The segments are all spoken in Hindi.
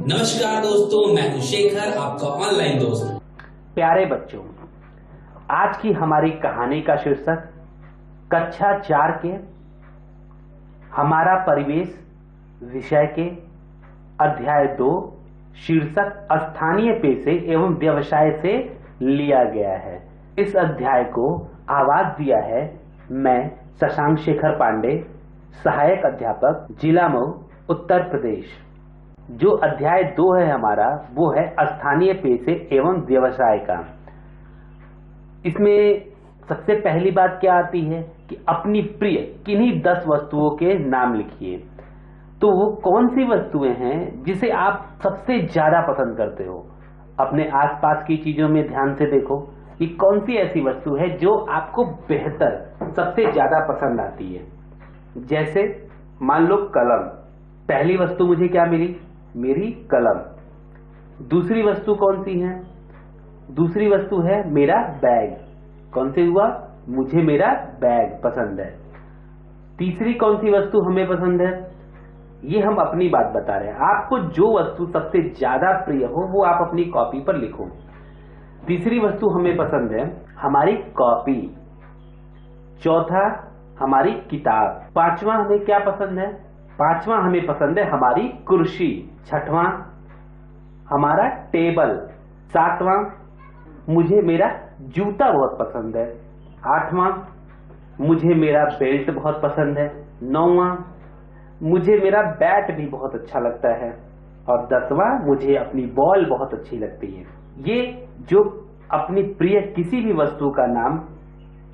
नमस्कार दोस्तों, मैं हूं शेखर, आपका ऑनलाइन दोस्त। प्यारे बच्चों, आज की हमारी कहानी का शीर्षक कक्षा 4 के हमारा परिवेश विषय के अध्याय 2 शीर्षक स्थानीय पेशे एवं व्यवसाय से लिया गया है। इस अध्याय को आवाज दिया है मैं शशांक शेखर पांडे, सहायक अध्यापक, जिला मऊ, उत्तर प्रदेश। जो अध्याय 2 है हमारा, वो है स्थानीय पेशे एवं व्यवसाय का। इसमें सबसे पहली बात क्या आती है कि अपनी प्रिय किन्हीं 10 वस्तुओं के नाम लिखिए। तो वो कौन सी वस्तुएं हैं जिसे आप सबसे ज्यादा पसंद करते हो। अपने आसपास की चीजों में ध्यान से देखो कि कौन सी ऐसी वस्तु है जो आपको बेहतर सबसे ज्यादा पसंद आती है। जैसे मान लो कलम, पहली वस्तु मुझे क्या मिली? मेरी कलम। दूसरी वस्तु कौन सी है? दूसरी वस्तु है मेरा बैग। कौन से हुआ? मुझे मेरा बैग पसंद है। तीसरी कौन सी वस्तु हमें पसंद है? ये हम अपनी बात बता रहे हैं। आपको जो वस्तु सबसे ज्यादा प्रिय हो वो आप अपनी कॉपी पर लिखो। तीसरी वस्तु हमें पसंद है हमारी कॉपी। चौथा हमारी किताब। पांचवा हमें क्या पसंद है? पांचवा हमें पसंद है हमारी कुर्सी। छठवां हमारा टेबल। सातवां मुझे मेरा जूता बहुत पसंद है। आठवां मुझे मेरा बेल्ट बहुत पसंद है। नौवां मुझे मेरा बैट भी बहुत अच्छा लगता है। और 10वां मुझे अपनी बॉल बहुत अच्छी लगती है। ये जो अपनी प्रिय किसी भी वस्तु का नाम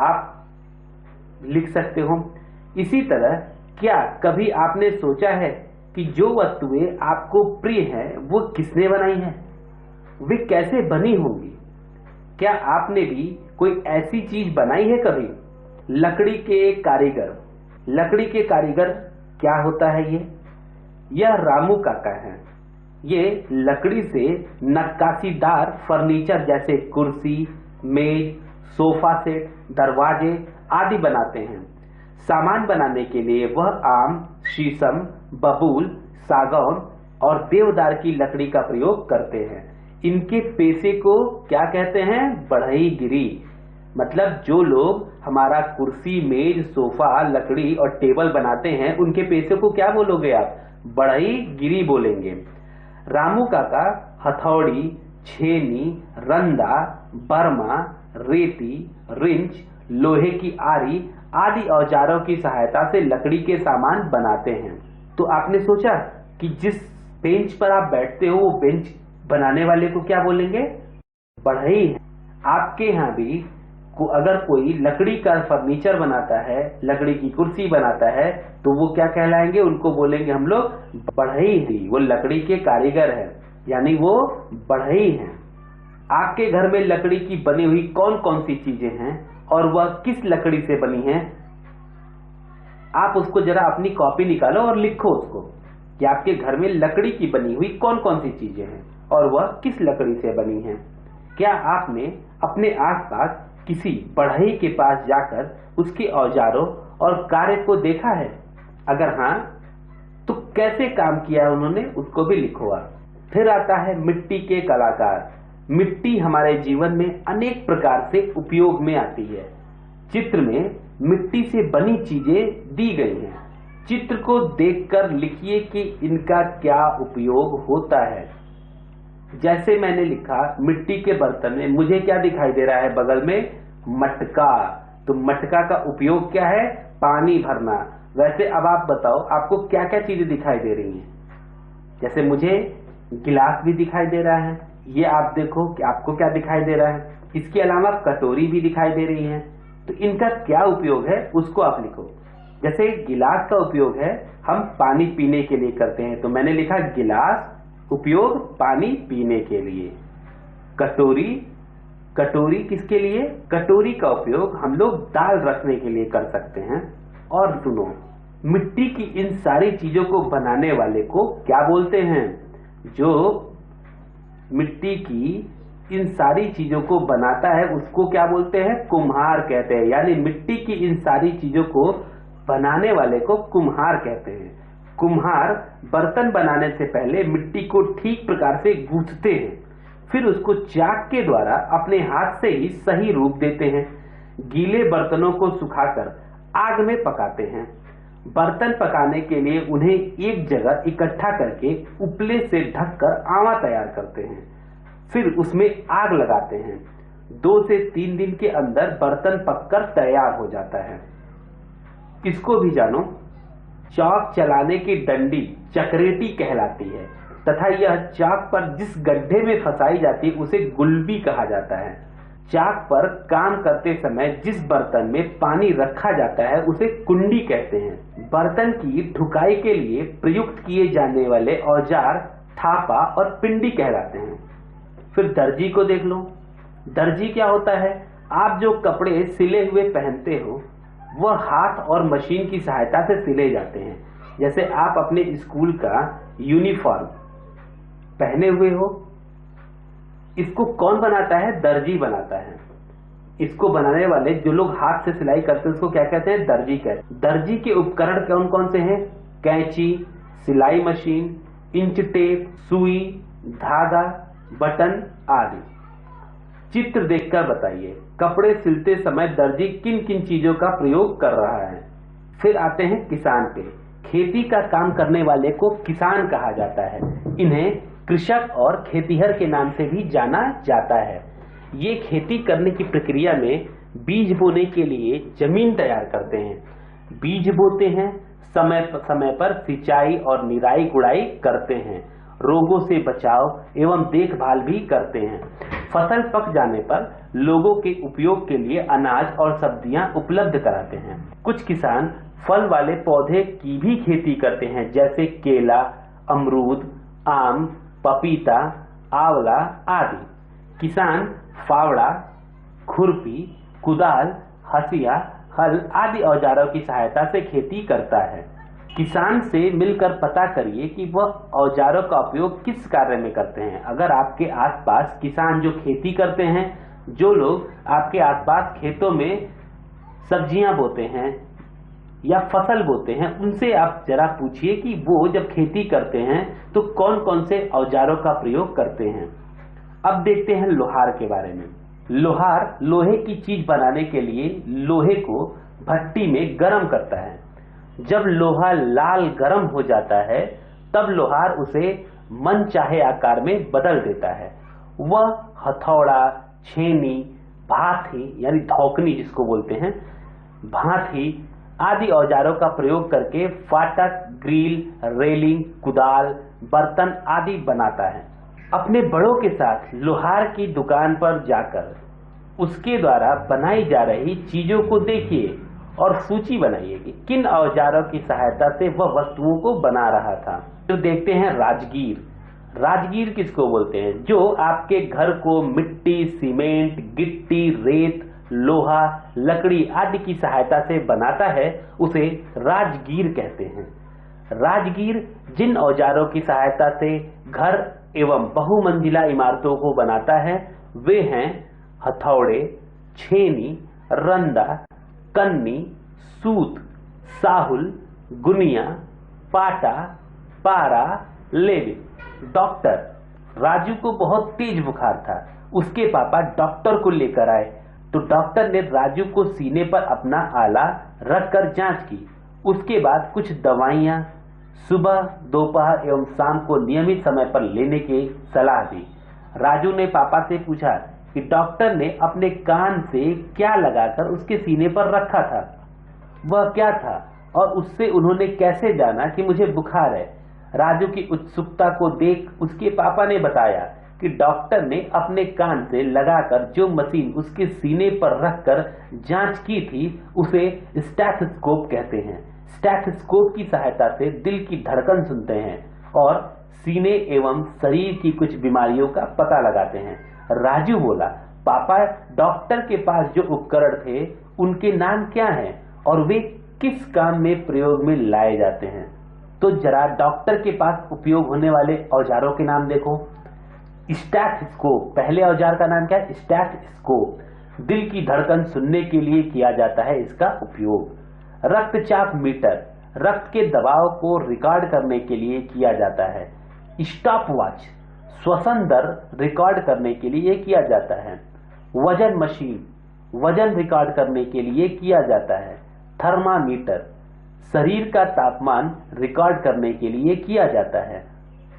आप लिख सकते हो। इसी तरह क्या कभी आपने सोचा है कि जो वस्तुएं आपको प्रिय हैं वो किसने बनाई है, वे कैसे बनी होंगी? क्या आपने भी कोई ऐसी चीज बनाई है कभी? लकड़ी के कारीगर। लकड़ी के कारीगर क्या होता है? यह रामू काका है। ये लकड़ी से नक्काशीदार फर्नीचर जैसे कुर्सी, मेज, सोफा सेट, दरवाजे आदि बनाते हैं। सामान बनाने के लिए वह आम, शीशम, बबूल, सागौन और देवदार की लकड़ी का प्रयोग करते हैं। इनके पेशे को क्या कहते हैं? बढ़ईगिरी। मतलब जो लोग हमारा कुर्सी, मेज, सोफा, लकड़ी और टेबल बनाते हैं उनके पेशे को क्या बोलोगे आप? बढ़ईगिरी बोलेंगे। रामू काका हथौड़ी, छेनी, रंदा, बर्मा, रेती, रिंच, लोहे की आरी आदि औजारों की सहायता से लकड़ी के सामान बनाते हैं। तो आपने सोचा कि जिस बेंच पर आप बैठते हो वो बेंच बनाने वाले को क्या बोलेंगे? बढ़ई है। आपके यहाँ भी अगर कोई लकड़ी का फर्नीचर बनाता है, लकड़ी की कुर्सी बनाता है, तो वो क्या कहलाएंगे? उनको बोलेंगे हम लोग बढ़ई। वो लकड़ी के कारीगर है, यानी वो बढ़ई हैं। आपके घर में लकड़ी की बनी हुई कौन कौन सी चीजें हैं और वह किस लकड़ी से बनी है? आप उसको जरा अपनी कॉपी निकालो और लिखो उसको कि आपके घर में लकड़ी की बनी हुई कौन कौन सी चीजें हैं और वह किस लकड़ी से बनी है। क्या आपने अपने आसपास किसी बढ़ई के पास जाकर उसके औजारों और कार्य को देखा है? अगर हाँ, तो कैसे काम किया उन्होंने, उसको भी लिखो आप। फिर आता है मिट्टी के कलाकार। मिट्टी हमारे जीवन में अनेक प्रकार से उपयोग में आती है। चित्र में मिट्टी से बनी चीजें दी गई हैं। चित्र को देखकर लिखिए कि इनका क्या उपयोग होता है। जैसे मैंने लिखा मिट्टी के बर्तन में, मुझे क्या दिखाई दे रहा है बगल में? मटका। तो मटका का उपयोग क्या है? पानी भरना। वैसे अब आप बताओ आपको क्या क्या चीजें दिखाई दे रही हैं? जैसे मुझे गिलास भी दिखाई दे रहा है। ये आप देखो कि आपको क्या दिखाई दे रहा है। इसके अलावा कटोरी भी दिखाई दे रही है। तो इनका क्या उपयोग है उसको आप लिखो। जैसे गिलास का उपयोग है हम पानी पीने के लिए करते हैं, तो मैंने लिखा गिलास उपयोग पानी पीने के लिए। कटोरी, कटोरी किसके लिए? कटोरी का उपयोग हम लोग दाल रखने के लिए कर सकते हैं। और सुनो, मिट्टी की इन सारी चीजों को बनाने वाले को क्या बोलते हैं? जो मिट्टी की इन सारी चीजों को बनाता है उसको क्या बोलते हैं? कुम्हार कहते हैं। यानी मिट्टी की इन सारी चीजों को बनाने वाले को कुम्हार कहते हैं। कुम्हार बर्तन बनाने से पहले मिट्टी को ठीक प्रकार से गूंथते हैं, फिर उसको चाक के द्वारा अपने हाथ से ही सही रूप देते हैं। गीले बर्तनों को सुखाकर आग में पकाते हैं। बर्तन पकाने के लिए उन्हें एक जगह इकट्ठा करके उपले से ढककर आवा तैयार करते हैं, फिर उसमें आग लगाते हैं। 2 से 3 दिन के अंदर बर्तन पककर तैयार हो जाता है। इसको भी जानो, चाक चलाने की डंडी चक्रेटी कहलाती है तथा यह चाक पर जिस गड्ढे में फंसाई जाती है उसे गुलबी कहा जाता है। चाक पर काम करते समय जिस बर्तन में पानी रखा जाता है उसे कुंडी कहते हैं। बर्तन की ढुकाई के लिए प्रयुक्त किए जाने वाले औजार थापा और पिंडी कहलाते हैं। फिर दर्जी को देख लो। दर्जी क्या होता है? आप जो कपड़े सिले हुए पहनते हो वह हाथ और मशीन की सहायता से सिले जाते हैं। जैसे आप अपने स्कूल का यूनिफॉर्म पहने हुए हो, इसको कौन बनाता है? दर्जी बनाता है। इसको बनाने वाले जो लोग हाथ से सिलाई करते हैं उसको क्या कहते हैं? दर्जी कहते हैं। दर्जी के उपकरण कौन कौन से हैं? कैंची, सिलाई मशीन, इंच टेप, सुई, धागा, बटन आदि। चित्र देखकर बताइए कपड़े सिलते समय दर्जी किन किन चीजों का प्रयोग कर रहा है। फिर आते हैं किसान पे। खेती का काम करने वाले को किसान कहा जाता है। इन्हें कृषक और खेतिहर के नाम से भी जाना जाता है। ये खेती करने की प्रक्रिया में बीज बोने के लिए जमीन तैयार करते हैं, बीज बोते हैं, समय समय पर सिंचाई और निराई गुड़ाई करते हैं, रोगों से बचाव एवं देखभाल भी करते हैं। फसल पक जाने पर लोगों के उपयोग के लिए अनाज और सब्जियां उपलब्ध कराते हैं। कुछ किसान फल वाले पौधे की भी खेती करते हैं, जैसे केला, अमरूद, आम, पपीता, आंवला आदि। किसान फावड़ा, खुरपी, कुदाल, हसिया, हल आदि औजारों की सहायता से खेती करता है। किसान से मिलकर पता करिए कि वह औजारों का उपयोग किस कार्य में करते हैं। अगर आपके आसपास किसान जो खेती करते हैं, जो लोग आपके आसपास खेतों में सब्जियां बोते हैं या फसल बोते हैं, उनसे आप जरा पूछिए कि वो जब खेती करते हैं तो कौन कौन से औजारों का प्रयोग करते हैं। अब देखते हैं लोहार के बारे में। लोहार लोहे की चीज बनाने के लिए लोहे को भट्टी में गर्म करता है। जब लोहा लाल गर्म हो जाता है तब लोहार उसे मन चाहे आकार में बदल देता है। वह हथौड़ा, छेनी, भाथी यानी धौकनी जिसको बोलते हैं, भाथी आदि औजारों का प्रयोग करके फाटक, ग्रिल, रेलिंग, कुदाल, बर्तन आदि बनाता है। अपने बड़ों के साथ लोहार की दुकान पर जाकर उसके द्वारा बनाई जा रही चीजों को देखिए और सूची बनाइए कि किन औजारों की सहायता से वह वस्तुओं को बना रहा था। तो देखते हैं राजगीर। राजगीर किसको बोलते हैं? जो आपके घर को मिट्टी, सीमेंट, गिट्टी, रेत, लोहा, लकड़ी आदि की सहायता से बनाता है उसे राजगीर कहते हैं। राजगीर जिन औजारों की सहायता से घर एवं बहुमंजिला इमारतों को बनाता है वे हैं हथौड़े, छेनी, रंदा, कन्नी, सूत, साहुल, गुनिया, पाटा, पारा, लेवी। डॉक्टर राजू को बहुत तेज बुखार था। उसके पापा डॉक्टर को लेकर आए तो डॉक्टर ने राजू को सीने पर अपना आला रखकर जांच की। उसके बाद कुछ दवाइयां सुबह, दोपहर एवं शाम को नियमित समय पर लेने की सलाह दी। राजू ने पापा से पूछा कि डॉक्टर ने अपने कान से क्या लगाकर उसके सीने पर रखा था, वह क्या था और उससे उन्होंने कैसे जाना कि मुझे बुखार है। राजू की उत्सुकता को देख उसके पापा ने बताया कि डॉक्टर ने अपने कान से लगाकर जो मशीन उसके सीने पर रखकर जांच की थी उसे स्टेथोस्कोप कहते हैं। स्टेथोस्कोप की सहायता से दिल की धड़कन सुनते हैं और सीने एवं शरीर की कुछ बीमारियों का पता लगाते हैं। राजू बोला, पापा डॉक्टर के पास जो उपकरण थे उनके नाम क्या हैं और वे किस काम में प्रयोग में लाए जाते हैं। तो जरा डॉक्टर के पास उपयोग होने वाले औजारों के नाम देखो। स्टेथोस्कोप, पहले औजार का नाम क्या है? स्टेथोस्कोप। दिल की धड़कन सुनने के लिए किया जाता है इसका उपयोग। रक्तचाप मीटर, रक्त के दबाव को रिकॉर्ड करने के लिए किया जाता है। स्टॉप वॉच श्वसन दर रिकॉर्ड करने के लिए किया जाता है। वजन मशीन वजन रिकॉर्ड करने के लिए किया जाता है। थर्मामीटर शरीर का तापमान रिकॉर्ड करने के लिए किया जाता है।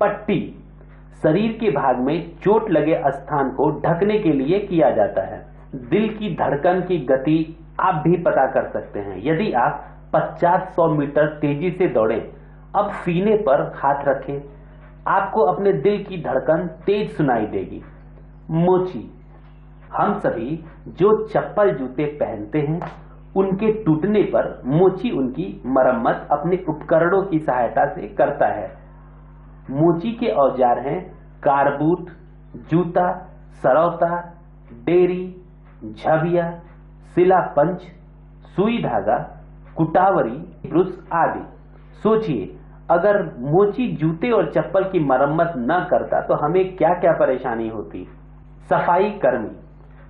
पट्टी शरीर के भाग में चोट लगे स्थान को ढकने के लिए किया जाता है। दिल की धड़कन की गति आप भी पता कर सकते हैं। यदि आप 50-100 मीटर तेजी से दौड़ें, अब सीने पर हाथ रखें, आपको अपने दिल की धड़कन तेज सुनाई देगी। मोची हम सभी जो चप्पल जूते पहनते हैं, उनके टूटने पर मोची उनकी मरम्मत अपने उपकरणों की सहायता से करता है। मोची के औजार हैं कारबूट, जूता, सरौता, डेरी, झबिया, सिला पंच, सुई धागा, कुटावरी, ब्रुश आदि। सोचिए, अगर मोची जूते और चप्पल की मरम्मत न करता तो हमें क्या क्या परेशानी होती।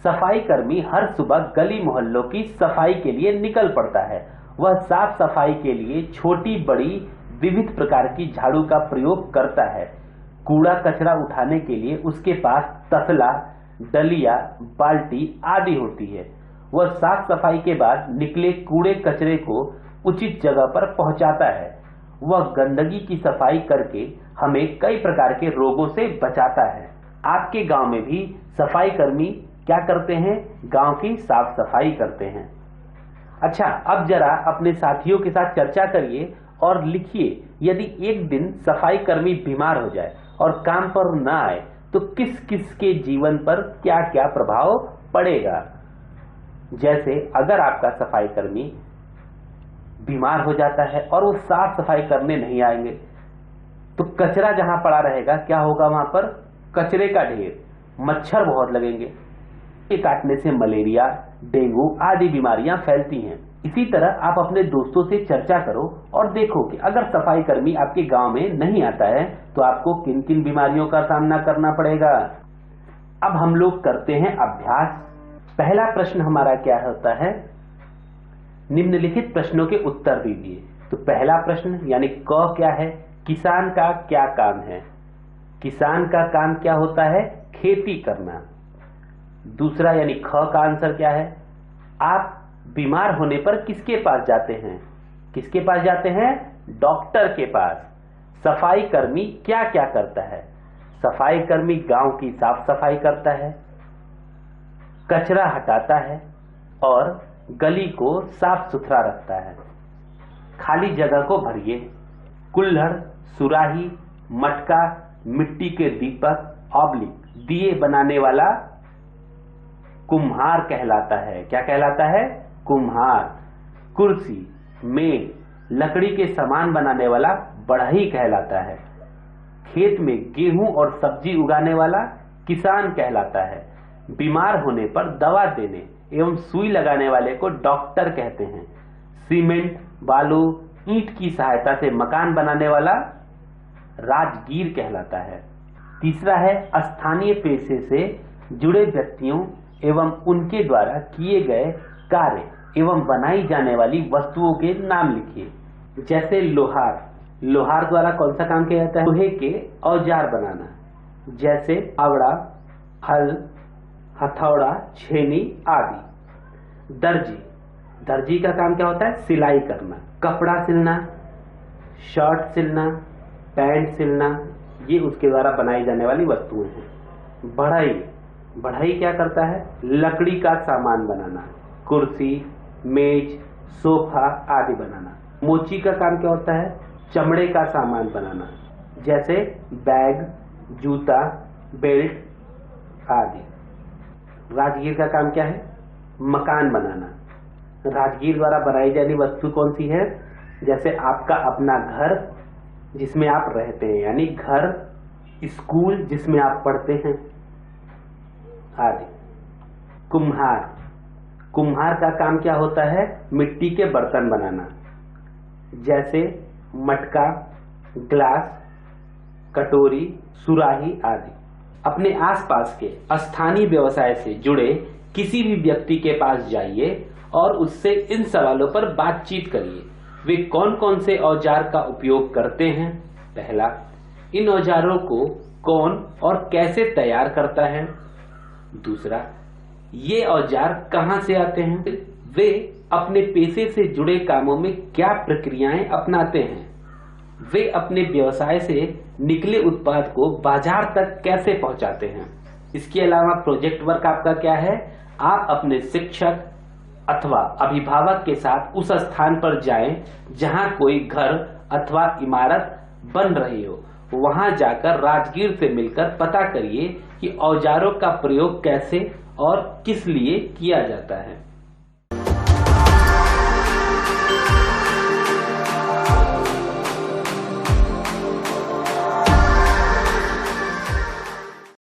सफाई कर्मी हर सुबह गली मोहल्लों की सफाई के लिए निकल पड़ता है। वह साफ सफाई के लिए छोटी बड़ी विविध प्रकार की झाड़ू का प्रयोग करता है। कूड़ा कचरा उठाने के लिए उसके पास तसला, डलिया, बाल्टी आदि होती है। वह साफ सफाई के बाद निकले कूड़े कचरे को उचित जगह पर पहुंचाता है। वह गंदगी की सफाई करके हमें कई प्रकार के रोगों से बचाता है। आपके गांव में भी सफाई कर्मी क्या करते हैं? गांव की साफ सफाई करते हैं। अच्छा, अब जरा अपने साथियों के साथ चर्चा करिए और लिखिए, यदि एक दिन सफाई कर्मी बीमार हो जाए और काम पर न आए तो किस किस के जीवन पर क्या क्या प्रभाव पड़ेगा। जैसे अगर आपका सफाई कर्मी बीमार हो जाता है और वो साफ सफाई करने नहीं आएंगे तो कचरा जहां पड़ा रहेगा, क्या होगा? वहां पर कचरे का ढेर, मच्छर बहुत लगेंगे। ये काटने से मलेरिया, डेंगू आदि बीमारियां फैलती हैं। इसी तरह आप अपने दोस्तों से चर्चा करो और देखो कि अगर सफाई कर्मी आपके गांव में नहीं आता है तो आपको किन किन बीमारियों का सामना करना पड़ेगा। अब हम लोग करते हैं अभ्यास। पहला प्रश्न हमारा क्या होता है? निम्नलिखित प्रश्नों के उत्तर दीजिए। तो पहला प्रश्न यानी क क्या है? किसान का क्या काम है? किसान का काम क्या होता है? खेती करना। दूसरा यानी ख का आंसर क्या है? आप बीमार होने पर किसके पास जाते हैं? किसके पास जाते हैं? डॉक्टर के पास। सफाई कर्मी क्या क्या करता है? सफाई कर्मी गांव की साफ सफाई करता है, कचरा हटाता है और गली को साफ सुथरा रखता है। खाली जगह को भरिए। कुल्हड़, सुराही, मटका, मिट्टी के दीपक, ऑब्लिक दिए बनाने वाला कुम्हार कहलाता है। क्या कहलाता है? कुम्हार। कुर्सी, मेज, लकड़ी के सामान बनाने वाला बढ़ई कहलाता है। खेत में गेहूं और सब्जी उगाने वाला किसान कहलाता है। बीमार होने पर दवा देने एवं सुई लगाने वाले को डॉक्टर कहते हैं। सीमेंट, बालू, ईंट की सहायता से मकान बनाने वाला राजगीर कहलाता है। तीसरा है स्थानीय पेशे से जुड़े व्यक्तियों एवं उनके द्वारा किए गए कार्य एवं बनाई जाने वाली वस्तुओं के नाम लिखिए। जैसे लोहार, लोहार द्वारा कौन सा काम किया जाता है? लोहे के औजार बनाना। जैसे फावड़ा, हल, हथौड़ा, छेनी आदि। दर्जी, दर्जी का काम क्या होता है? सिलाई करना। कपड़ा सिलना, शर्ट सिलना, पैंट सिलना, ये उसके द्वारा बनाई जाने वाली वस्तुएं हैं। बढ़ई, बढ़ई क्या करता है? लकड़ी का सामान बनाना, कुर्सी, मेज, सोफा आदि बनाना। मोची का काम क्या होता है? चमड़े का सामान बनाना, जैसे बैग, जूता, बेल्ट आदि। राजगीर का काम क्या है? मकान बनाना। राजगीर द्वारा बनाई जाने वस्तु कौन सी है? जैसे आपका अपना घर जिसमें आप रहते हैं, यानी घर, स्कूल जिसमें आप पढ़ते हैं आदि। कुम्हार, कुम्हार का काम क्या होता है? मिट्टी के बर्तन बनाना, जैसे मटका, ग्लास, कटोरी, सुराही आदि। अपने आसपास के स्थानीय व्यवसाय से जुड़े किसी भी व्यक्ति के पास जाइए और उससे इन सवालों पर बातचीत करिए। वे कौन कौन से औजार का उपयोग करते हैं। पहला, इन औजारों को कौन और कैसे तैयार करता है। दूसरा, ये औजार कहां से आते हैं। वे अपने पेशे से जुड़े कामों में क्या प्रक्रियाएं अपनाते हैं। वे अपने व्यवसाय से निकले उत्पाद को बाजार तक कैसे पहुंचाते हैं। इसके अलावा प्रोजेक्ट वर्क आपका क्या है, आप अपने शिक्षक अथवा अभिभावक के साथ उस स्थान पर जाएं जहां कोई घर अथवा इमारत बन रही हो। वहां जाकर राजगीर से मिलकर पता करिए कि औजारों का प्रयोग कैसे और किस लिए किया जाता है।